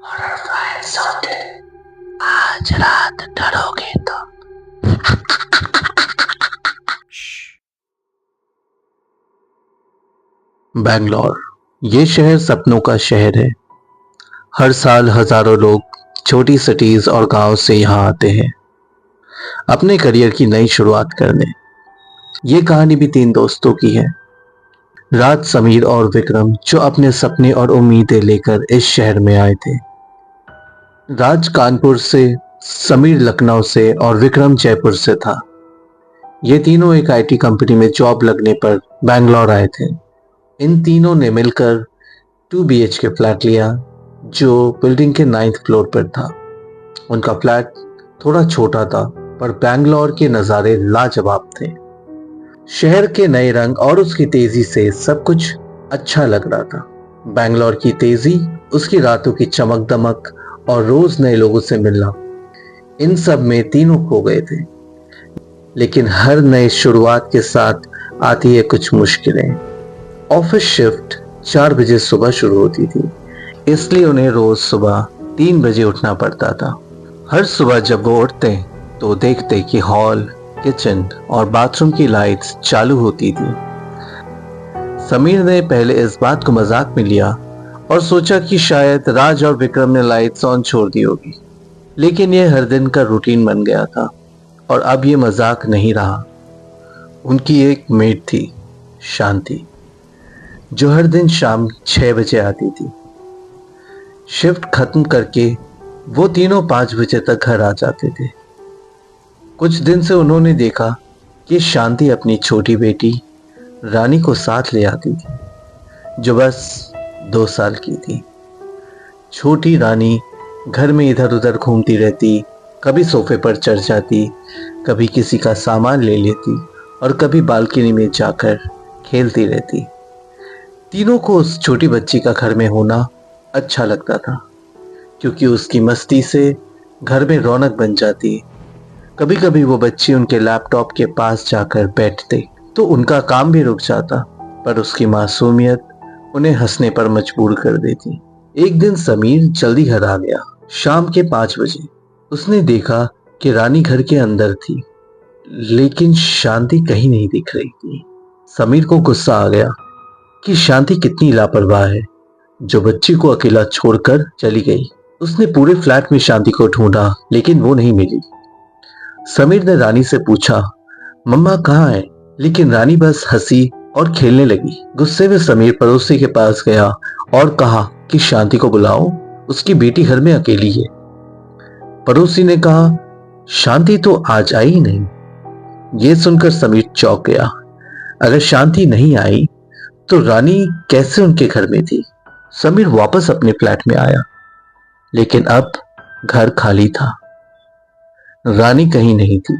Horror file सुन के आज रात डरोगे तो। बैंगलोर ये शहर सपनों का शहर है। हर साल हजारों लोग छोटी सिटीज और गांव से यहाँ आते हैं अपने करियर की नई शुरुआत करने। ये कहानी भी 3 दोस्तों की है, राज, समीर और विक्रम, जो अपने सपने और उम्मीदें लेकर इस शहर में आए थे। राज कानपुर से, समीर लखनऊ से और विक्रम जयपुर से था। ये तीनों एक आईटी कंपनी में जॉब लगने पर बैंगलोर आए थे। इन तीनों ने मिलकर 2 BHK फ्लैट लिया जो बिल्डिंग के 9th फ्लोर पर था। उनका फ्लैट थोड़ा छोटा था पर बैंगलोर के नज़ारे लाजवाब थे। शहर के नए रंग और उसकी तेजी से सब कुछ अच्छा लग रहा था। बैंगलोर की तेजी, उसकी रातों की चमक दमक और रोज नए लोगों से मिलना, इन सब में तीनों खो गए थे। लेकिन हर नई शुरुआत के साथ आती है कुछ मुश्किलें। ऑफिस शिफ्ट 4 बजे सुबह शुरू होती थी, इसलिए उन्हें रोज सुबह 3 बजे उठना पड़ता था। हर सुबह जब वो उठते तो देखते कि हॉल, किचन और बाथरूम की लाइट्स चालू होती थी। समीर ने पहले इस बात को मजाक में लिया और सोचा कि शायद राज और विक्रम ने लाइट्स ऑन छोड़ दी होगी, लेकिन यह हर दिन का रूटीन बन गया था और अब ये मजाक नहीं रहा। उनकी एक मेड थी, शांति, जो हर दिन शाम 6 बजे आती थी। शिफ्ट खत्म करके वो तीनों 5 बजे तक घर आ जाते थे। कुछ दिन से उन्होंने देखा कि शांति अपनी छोटी बेटी रानी को साथ ले आती थी, जो बस 2 साल की थी। छोटी रानी घर में इधर उधर घूमती रहती, कभी सोफे पर चढ़ जाती, कभी किसी का सामान ले लेती और कभी बालकनी में जाकर खेलती रहती। तीनों को उस छोटी बच्ची का घर में होना अच्छा लगता था, क्योंकि उसकी मस्ती से घर में रौनक बन जाती। कभी कभी वो बच्ची उनके लैपटॉप के पास जाकर बैठते तो उनका काम भी रुक जाता, पर उसकी मासूमियत उन्हें हंसने पर मजबूर कर देती। एक दिन समीर जल्दी घर आ गया, शाम के 5 बजे। उसने देखा कि रानी घर के अंदर थी, लेकिन शांति कहीं नहीं दिख रही थी। समीर को गुस्सा आ गया कि शांति कितनी लापरवाह है, जो बच्ची को अकेला छोड़कर चली गई। उसने पूरे फ्लैट में शांति को ढूंढा, लेकिन वो नहीं मिली। समीर ने रानी से पूछा, मम्मा कहाँ है? लेकिन रानी बस हंसी और खेलने लगी। गुस्से में समीर पड़ोसी के पास गया और कहा कि शांति को बुलाओ, उसकी बेटी घर में अकेली है। पड़ोसी ने कहा, शांति तो आज आई ही नहीं। ये सुनकर समीर चौंक गया। अगर शांति नहीं आई तो रानी कैसे उनके घर में थी? समीर वापस अपने फ्लैट में आया, लेकिन अब घर खाली था। रानी कहीं नहीं थी।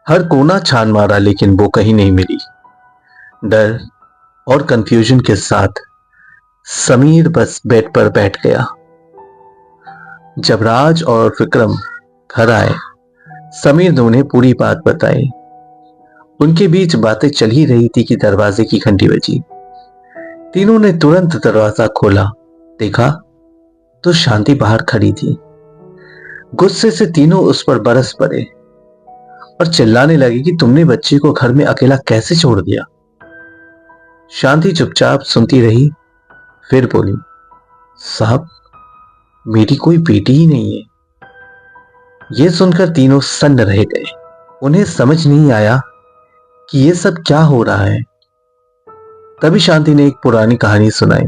हर कोना छान मारा, लेकिन वो कहीं नहीं मिली। डर और कंफ्यूजन के साथ समीर बस बेड पर बैठ गया। जब राज और विक्रम घर आए, समीर ने उन्हें पूरी बात बताई। उनके बीच बातें चल ही रही थी कि दरवाजे की घंटी बजी। तीनों ने तुरंत दरवाजा खोला, देखा तो शांति बाहर खड़ी थी। गुस्से से तीनों उस पर बरस पड़े और चिल्लाने लगे कि तुमने बच्ची को घर में अकेला कैसे छोड़ दिया? शांति चुपचाप सुनती रही, फिर बोली, साहब, मेरी कोई बेटी ही नहीं है। यह सुनकर तीनों सन्न रह गए। उन्हें समझ नहीं आया कि यह सब क्या हो रहा है। तभी शांति ने एक पुरानी कहानी सुनाई।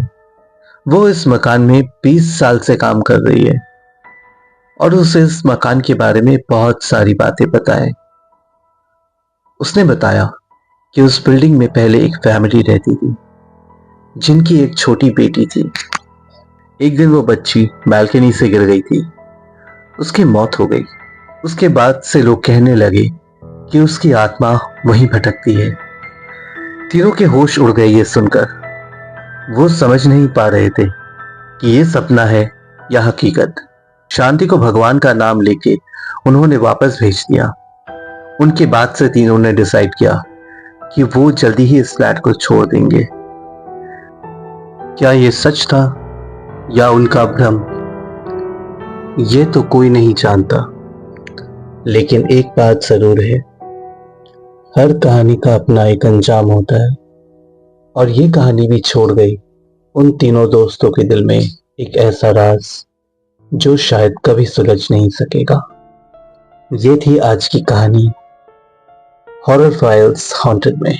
वो इस मकान में 20 साल से काम कर रही है और उसे इस मकान के बारे में बहुत सारी बातें पता है। उसने बताया कि उस बिल्डिंग में पहले एक फैमिली रहती थी, जिनकी एक छोटी बेटी थी। एक दिन वो बच्ची बालकनी से गिर गई थी, उसकी मौत हो गई। उसके बाद से लोग कहने लगे कि उसकी आत्मा वहीं भटकती है। तीनों के होश उड़ गए ये सुनकर। वो समझ नहीं पा रहे थे कि ये सपना है या हकीकत। शांति को भगवान का नाम लेके उन्होंने वापस भेज दिया। उनके बाद से तीनों ने डिसाइड किया कि वो जल्दी ही इस फ्लैट को छोड़ देंगे। क्या ये सच था या उनका भ्रम, ये तो कोई नहीं जानता। लेकिन एक बात जरूर है, हर कहानी का अपना एक अंजाम होता है, और ये कहानी भी छोड़ गई उन तीनों दोस्तों के दिल में एक ऐसा राज जो शायद कभी सुलझ नहीं सकेगा। ये थी आज की कहानी हॉरर फाइल्स हॉन्टेड में।